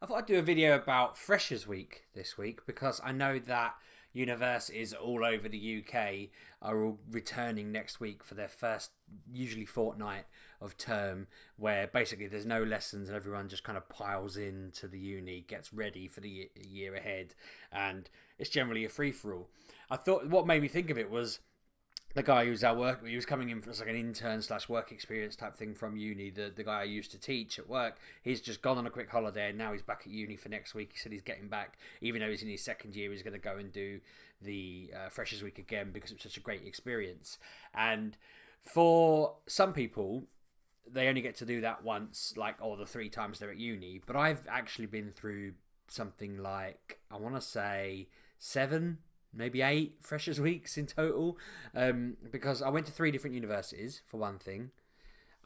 I thought I'd do a video about Freshers Week this week because I know that universities all over the UK are all returning next week for their first, usually fortnight of term, where basically there's no lessons and everyone just kind of piles into the uni, gets ready for the year ahead, and it's generally a free for all. I thought what made me think of it was the guy who's our work, he was coming in as like an intern slash work experience type thing from uni. The guy I used to teach at work, he's just gone on a quick holiday and now he's back at uni for next week. He said he's getting back, even though he's in his second year, he's going to go and do the Freshers Week again because it was such a great experience. And for some people, they only get to do that once, like, or the 3 times they're at uni. But I've actually been through something like, I want to say 7, maybe 8 Freshers Weeks in total, because I went to 3 different universities, for one thing.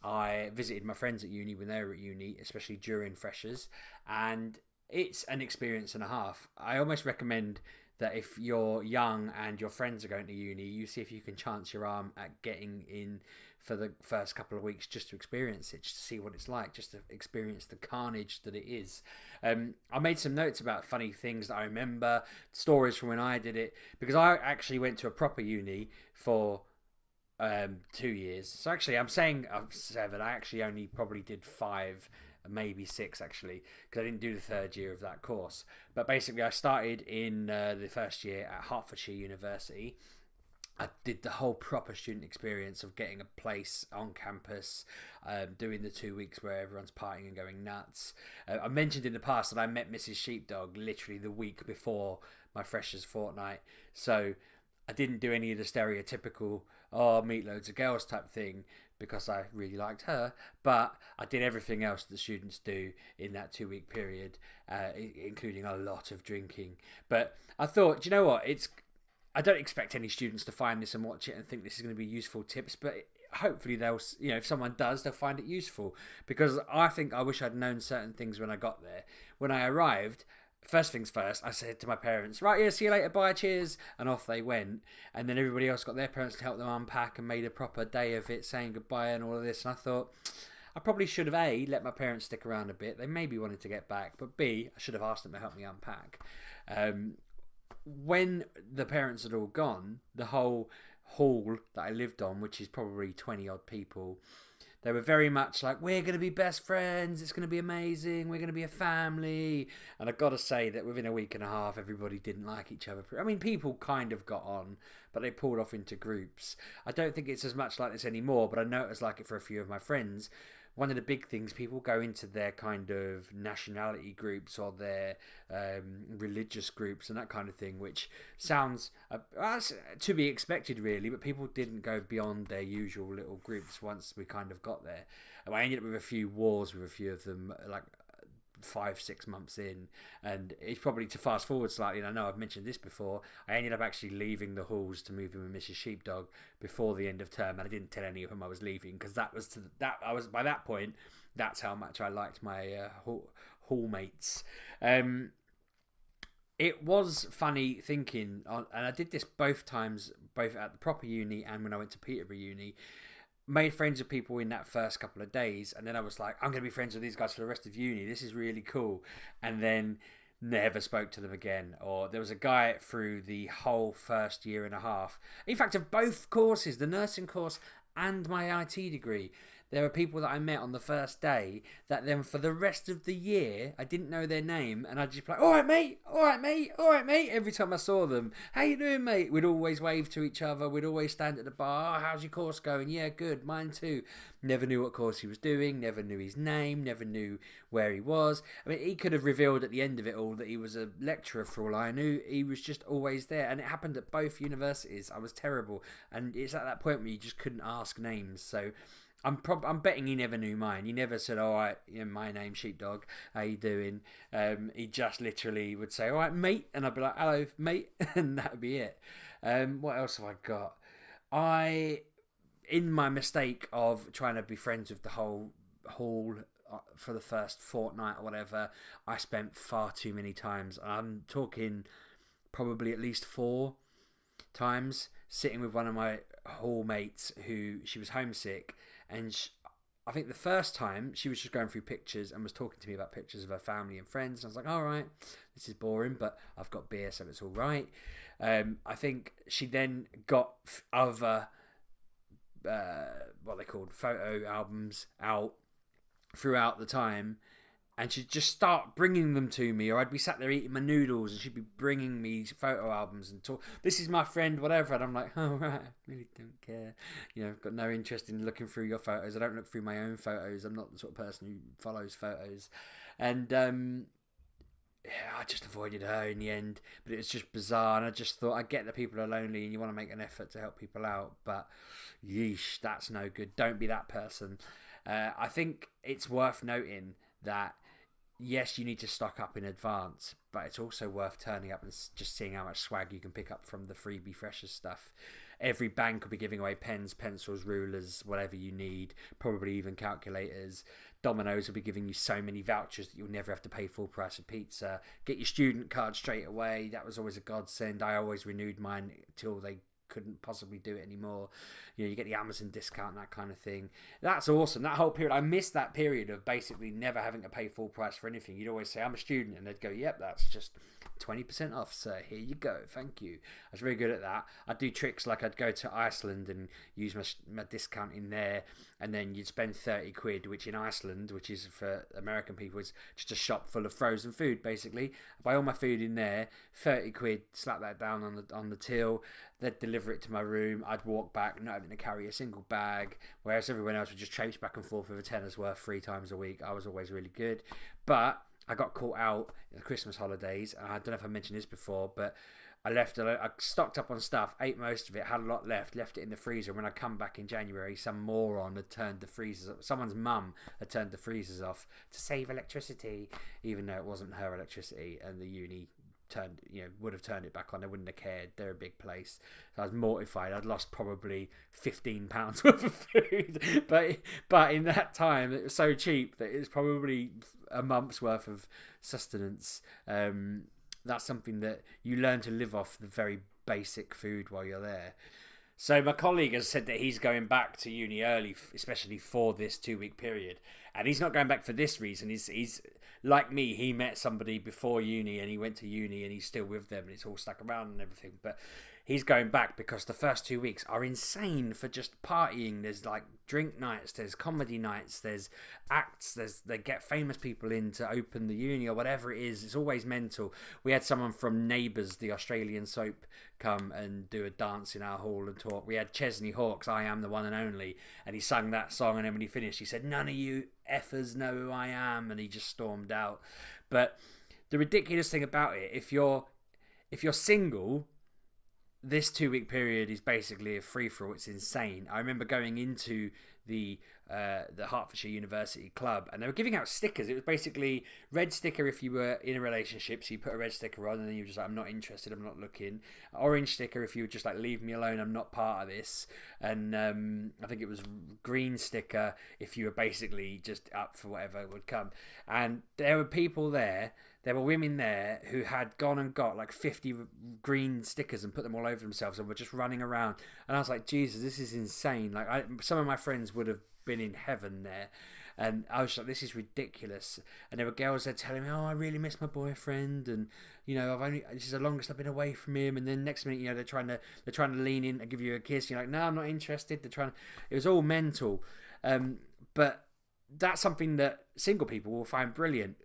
I visited my friends at uni when they were at uni, especially during Freshers, and it's an experience and a half. I almost recommend that if you're young and your friends are going to uni, you see if you can chance your arm at getting in for the first couple of weeks just to experience it, just to see what it's like, just to experience the carnage that it is. I made some notes about funny things that I remember, stories from when I did it, because I actually went to a proper uni for 2 years. So actually, I'm saying 7. I actually only probably did 5, maybe 6 actually, because I didn't do the 3rd year of that course. But basically, I started in the first year at Hertfordshire University. I did the whole proper student experience of getting a place on campus, doing the 2 weeks where everyone's partying and going nuts. I mentioned in the past that I met Mrs. Sheepdog literally the week before my freshers fortnight. So I didn't do any of the stereotypical, meet loads of girls type thing because I really liked her. But I did everything else that students do in that 2-week period, including a lot of drinking. But I thought, do you know what? I don't expect any students to find this and watch it and think this is going to be useful tips, but hopefully they'll, if someone does, they'll find it useful, because I think I wish I'd known certain things when I got there. When I arrived, first things first, I said to my parents, right, yeah, see you later, bye, cheers, and off they went. And then everybody else got their parents to help them unpack and made a proper day of it, saying goodbye and all of this. And I thought, I probably should have, A, let my parents stick around a bit. They maybe wanted to get back, but B, I should have asked them to help me unpack. When the parents had all gone, the whole hall that I lived on, which is probably 20 odd people, they were very much like, we're going to be best friends, it's going to be amazing, we're going to be a family. And I've got to say that within a week and a half, everybody didn't like each other. I mean, people kind of got on, but they pulled off into groups. I don't think it's as much like this anymore, but I know it was like it for a few of my friends. One of the big things, people go into their kind of nationality groups or their religious groups and that kind of thing, which sounds to be expected really, but people didn't go beyond their usual little groups once we kind of got there. And I ended up with a few wars with a few of them, like 5-6 months in, and it's probably to fast forward slightly, and I know I've mentioned this before, I ended up actually leaving the halls to move in with Mrs. Sheepdog before the end of term, and I didn't tell any of them I was leaving, because I was by that point, that's how much I liked my hall mates. It was funny thinking, and I did this both times, both at the proper uni and when I went to Peterborough Uni. Made friends with people in that first couple of days, and then I was like, I'm going to be friends with these guys for the rest of uni, this is really cool. And then never spoke to them again. Or there was a guy through the whole first year and a half, in fact of both courses, the nursing course and my IT degree, there were people that I met on the first day that then for the rest of the year, I didn't know their name, and I'd just be like, all right, mate, all right, mate, all right, mate. Every time I saw them, how you doing, mate? We'd always wave to each other. We'd always stand at the bar. Oh, how's your course going? Yeah, good. Mine too. Never knew what course he was doing. Never knew his name. Never knew where he was. I mean, he could have revealed at the end of it all that he was a lecturer for all I knew. He was just always there, and it happened at both universities. I was terrible, and it's at that point where you just couldn't ask names. So I'm betting he never knew mine. He never said, all right, my name's Sheepdog, how you doing? He just literally would say, all right, mate, and I'd be like, hello, mate, and that'd be it. What else have I got? In my mistake of trying to be friends with the whole hall for the first fortnight or whatever, I spent far too many times. I'm talking probably at least 4 times sitting with one of my hall mates who she was homesick, and I think the first time she was just going through pictures and was talking to me about pictures of her family and friends. And I was like, all right, this is boring, but I've got beer, so it's all right. I think she then got other, what they called, photo albums out throughout the time. And she'd just start bringing them to me, or I'd be sat there eating my noodles and she'd be bringing me photo albums and talk, this is my friend, whatever. And I'm like, oh, right, I really don't care. I've got no interest in looking through your photos. I don't look through my own photos. I'm not the sort of person who follows photos. And I just avoided her in the end. But it was just bizarre. And I just thought, I get that people are lonely and you want to make an effort to help people out. But yeesh, that's no good. Don't be that person. I think it's worth noting that yes, you need to stock up in advance, but it's also worth turning up and just seeing how much swag you can pick up from the freebie freshers stuff. Every bank will be giving away pens, pencils, rulers, whatever you need, probably even calculators. Domino's will be giving you so many vouchers that you'll never have to pay full price of pizza. Get your student card straight away. That was always a godsend. I always renewed mine till they couldn't possibly do it anymore. You get the Amazon discount, that kind of thing. That's awesome. That whole period, I missed that period of basically never having to pay full price for anything. You'd always say, I'm a student, and they'd go, yep, that's just 20% off, sir. Here you go. Thank you. I was very good at that. I'd do tricks like I'd go to Iceland and use my discount in there, and then you'd spend 30 quid, which in Iceland, which is for American people, is just a shop full of frozen food, basically. I buy all my food in there, 30 quid, slap that down on the till, they'd deliver it to my room, I'd walk back, not having to carry a single bag, whereas everyone else would just traipse back and forth with a tenner's worth 3 times a week. I was always really good. But I got caught out in the Christmas holidays, and I don't know if I mentioned this before, but I stocked up on stuff, ate most of it, had a lot left it in the freezer. When I come back in January, some moron had turned the freezers off. Someone's mum had turned the freezers off to save electricity, even though it wasn't her electricity, and the uni would have turned it back on. They wouldn't have cared. They're a big place. So I was mortified. I'd lost probably £15 worth of food. But in that time, it was so cheap that it was probably a month's worth of sustenance. That's something that you learn to live off the very basic food while you're there. So my colleague has said that he's going back to uni early, especially for this 2-week period. And he's not going back for this reason. He's like me, he met somebody before uni and he went to uni and he's still with them and it's all stuck around and everything. But he's going back because the first 2 weeks are insane for just partying. There's like drink nights, there's comedy nights, there's acts, they get famous people in to open the uni or whatever it is. It's always mental. We had someone from Neighbours, the Australian soap, come and do a dance in our hall and talk. We had Chesney Hawkes, I Am the One and Only, and he sang that song, and then when he finished he said, none of you effers know who I am, and he just stormed out. But the ridiculous thing about it, if you're single, this 2-week period is basically a free-for-all. It's insane. I remember going into the Hertfordshire University Club, and they were giving out stickers. It was basically red sticker if you were in a relationship, so you put a red sticker on, and then you were just like, I'm not interested, I'm not looking. Orange sticker if you were just like, leave me alone, I'm not part of this. And I think it was green sticker if you were basically just up for whatever would come. And there were people there. There were women there who had gone and got like 50 green stickers and put them all over themselves and were just running around. And I was like, Jesus, this is insane. Like some of my friends would have been in heaven there. And I was like, this is ridiculous. And there were girls there telling me, oh, I really miss my boyfriend. And, this is the longest I've been away from him. And then next minute, they're trying to lean in and give you a kiss. You're like, no, I'm not interested. It was all mental. But that's something that single people will find brilliant.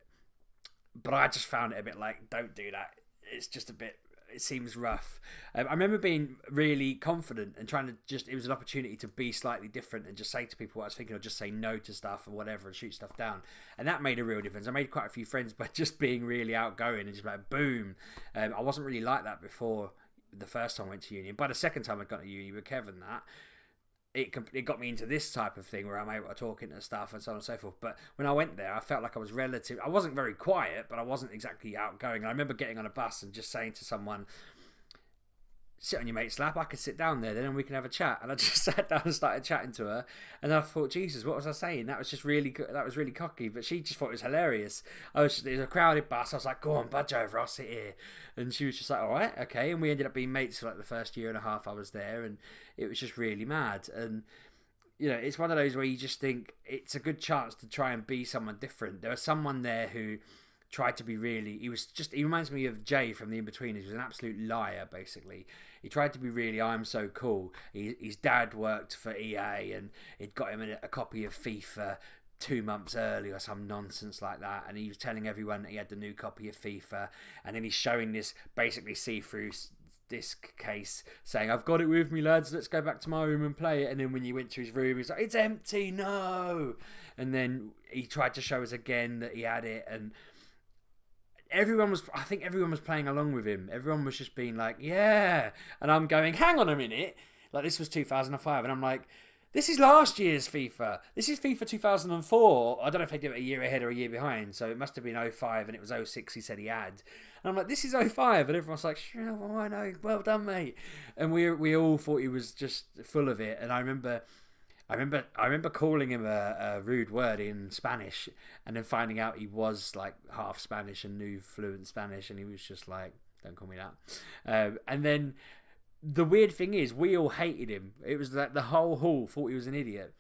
But I just found it a bit like, don't do that. It's just it seems rough. I remember being really confident and it was an opportunity to be slightly different and just say to people what I was thinking, or just say no to stuff or whatever and shoot stuff down. And that made a real difference. I made quite a few friends by just being really outgoing and just like, boom. I wasn't really like that before the first time I went to uni. And by the second time I got to uni with Kevin, it got me into this type of thing where I'm able to talk into stuff and so on and so forth. But when I went there, I felt like I wasn't very quiet, but I wasn't exactly outgoing. I remember getting on a bus and just saying to someone, sit on your mate's lap, I could sit down there then and we can have a chat. And I just sat down and started chatting to her, and I thought, Jesus, what was I saying? That was really cocky, but she just thought it was hilarious. It was a crowded bus. I was like, go on, budge over, I'll sit here. And she was just like, all right, okay. And we ended up being mates for like the first year and a half I was there, and it was just really mad. And it's one of those where you just think it's a good chance to try and be someone different. There was someone there who tried to be really, he reminds me of Jay from The In-Betweeners. He was an absolute liar, basically. He tried to be really, I'm so cool. His dad worked for EA and he'd got him a copy of FIFA 2 months early or some nonsense like that, and he was telling everyone that he had the new copy of FIFA, and then he's showing this basically see-through disc case saying, I've got it with me, lads, let's go back to my room and play it. And then when you went to his room, he's like, it's empty, no. And then he tried to show us again that he had it, and I think everyone was playing along with him. Everyone was just being like, yeah. And I'm going, hang on a minute, like this was 2005, and I'm like, this is last year's FIFA. This is FIFA 2004. I don't know if they did it a year ahead or a year behind. So it must have been 05 and it was 06 he said he had. And I'm like, this is 05. And everyone's like, sure, I know. Well done, mate. And we all thought he was just full of it. And I remember calling him a rude word in Spanish and then finding out he was like half Spanish and knew fluent Spanish. And he was just like, don't call me that. And then the weird thing is, we all hated him. It was like the whole hall thought he was an idiot.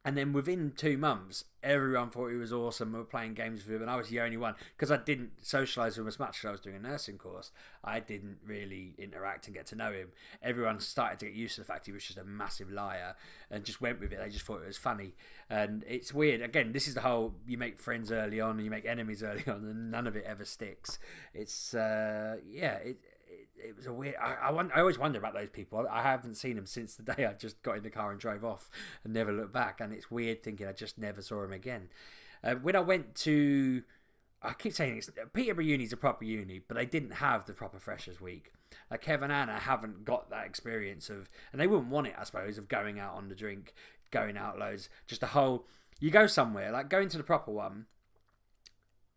And then within 2 months, everyone thought he was awesome. We were playing games with him, and I was the only one. Because I didn't socialise with him as much as I was doing a nursing course. I didn't really interact and get to know him. Everyone started to get used to the fact he was just a massive liar and just went with it. They just thought it was funny. And it's weird. Again, this is the whole, you make friends early on and you make enemies early on, and none of it ever sticks. It's, it was a weird. I always wonder about those people. I haven't seen them since the day I just got in the car and drove off and never looked back. And it's weird thinking I just never saw him again. When I went to, I keep saying it's Peterborough Uni's a proper uni, but they didn't have the proper Freshers Week. Like Kevin and Anna haven't got that experience of, and they wouldn't want it, I suppose, of going out on the drink, going out loads. Just a whole, you go somewhere like going to the proper one.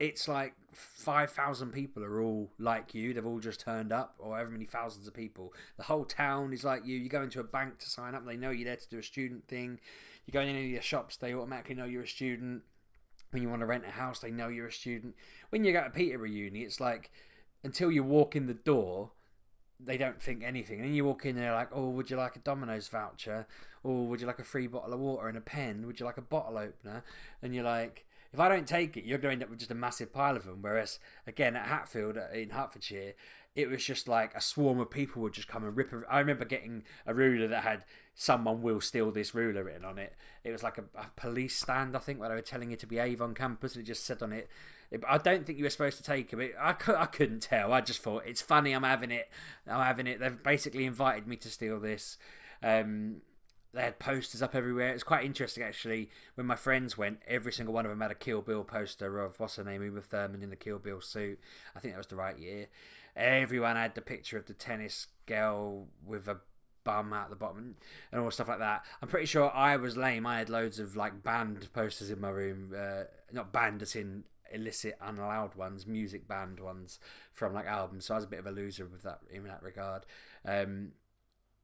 It's like 5,000 people are all like you. They've all just turned up, or however many thousands of people. The whole town is like you. You go into a bank to sign up. They know you're there to do a student thing. You go in any of your shops, they automatically know you're a student. When you want to rent a house, they know you're a student. When you go to Peterborough Uni, it's like until you walk in the door, they don't think anything. And then you walk in there like, oh, would you like a Domino's voucher? Or would you like a free bottle of water and a pen? Would you like a bottle opener? And you're like, if I don't take it, you're going to end up with just a massive pile of them. Whereas, again, at Hatfield in Hertfordshire, it was just like a swarm of people would just come and rip. I remember getting a ruler that had "Someone will steal this ruler" written on it. It was like a police stand, I think, where they were telling you to behave on campus, and it just said on it. I don't think you were supposed to take it. I couldn't tell. I just thought, it's funny, I'm having it. They've basically invited me to steal this. They had posters up everywhere. It was quite interesting, actually. When my friends went, every single one of them had a Kill Bill poster of, what's her name, Uma Thurman in the Kill Bill suit. I think that was the right year. Everyone had the picture of the tennis girl with a bum out the bottom and all stuff like that. I'm pretty sure I was lame. I had loads of like band posters in my room. Not band as in illicit, unallowed ones, music band ones from like albums. So I was a bit of a loser with that in that regard.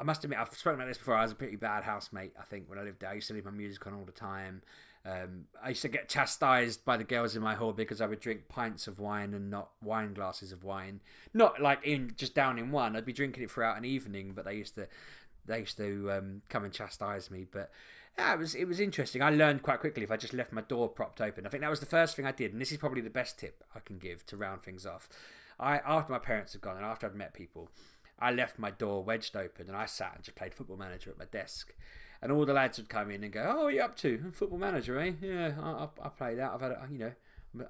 I must admit, I've spoken about this before. I was a pretty bad housemate, I think, when I lived there. I used to leave my music on all the time. I used to get chastised by the girls in my hall because I would drink pints of wine and not wine glasses of wine. Not like just down in one. I'd be drinking it throughout an evening, but they used to come and chastise me. But yeah, it was interesting. I learned quite quickly if I just left my door propped open. I think that was the first thing I did, and this is probably the best tip I can give to round things off. After my parents had gone and after I'd met people, I left my door wedged open and I sat and just played Football Manager at my desk. And all the lads would come in and go, "Oh, what are you up to? Football Manager, eh? Yeah, I play that. I've had,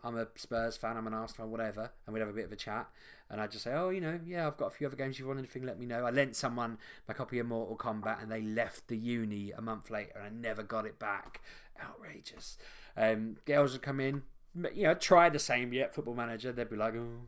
I'm a Spurs fan, I'm an Arsenal fan, whatever." And we'd have a bit of a chat. And I'd just say, "Oh, yeah, I've got a few other games. If you want anything, let me know." I lent someone my copy of Mortal Kombat and they left the uni a month later and I never got it back. Outrageous. Girls would come in, try the same yet, Football Manager. They'd be like, "Oh,"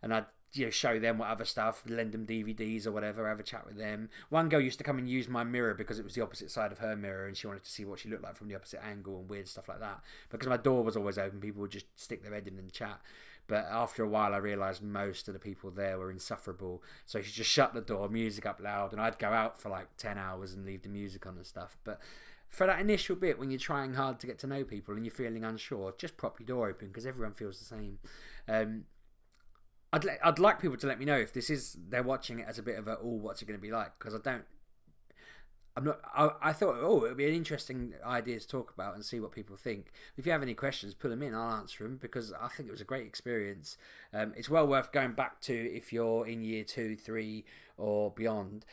and I'd show them what other stuff, lend them DVDs or whatever, have a chat with them. One girl used to come and use my mirror because it was the opposite side of her mirror and she wanted to see what she looked like from the opposite angle and weird stuff like that. Because my door was always open, people would just stick their head in and chat. But after a while I realised most of the people there were insufferable, so she just shut the door, music up loud, and I'd go out for like 10 hours and leave the music on and stuff. But for that initial bit when you're trying hard to get to know people and you're feeling unsure, just prop your door open because everyone feels the same. I'd like people to let me know if they're watching it as a bit of a, what's it going to be like? Because I'm not. I thought, oh, it would be an interesting idea to talk about and see what people think. If you have any questions, put them in. I'll answer them because I think it was a great experience. It's well worth going back to if you're in year 2, 3, or beyond,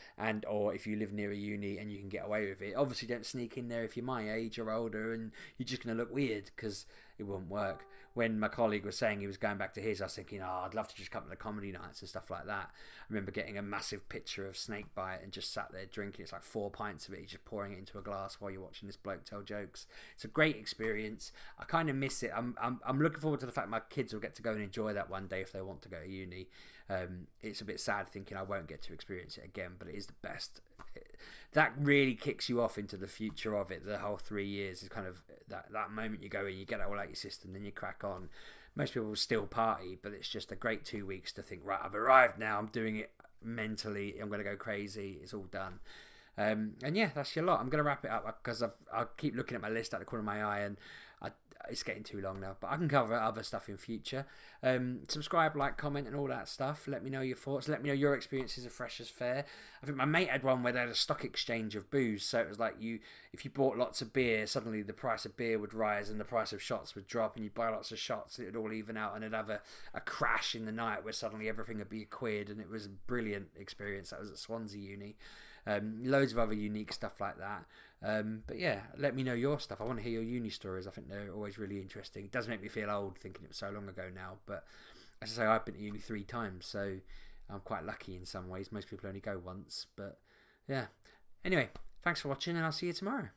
or if you live near a uni and you can get away with it. Obviously, don't sneak in there if you're my age or older, and you're just going to look weird because it won't work. When my colleague was saying he was going back to his, I was thinking, oh, I'd love to just come to the comedy nights and stuff like that. I remember getting a massive pitcher of snakebite and just sat there drinking. It's like 4 pints of it, just pouring it into a glass while you're watching this bloke tell jokes. It's a great experience. I kind of miss it. I'm looking forward to the fact my kids will get to go and enjoy that one day if they want to go to uni. It's a bit sad thinking I won't get to experience it again, but it is the best. That really kicks you off into the future of it. The whole 3 years is kind of that moment you go in, you get it all out your system, then you crack on. Most people will still party, but it's just a great 2 weeks to think, right, I've arrived now, I'm doing it mentally, I'm going to go crazy, it's all done. And yeah, that's your lot. I'm going to wrap it up because I keep looking at my list out the corner of my eye, and it's getting too long now, but I can cover other stuff in future. Subscribe, like, comment and all that stuff. Let me know your thoughts. Let me know your experiences of Freshers Fair. I think my mate had one where they had a stock exchange of booze, so it was like if you bought lots of beer, suddenly the price of beer would rise and the price of shots would drop, and you'd buy lots of shots, it would all even out, and it'd have a crash in the night where suddenly everything would be a quid, and it was a brilliant experience. That was at Swansea Uni. Loads of other unique stuff like that. But yeah, let me know your stuff. I want to hear your uni stories. I think they're always really interesting. It does make me feel old thinking it was so long ago now, but as I say, I've been to uni 3 times, so I'm quite lucky in some ways. Most people only go once, but yeah. Anyway, thanks for watching, and I'll see you tomorrow.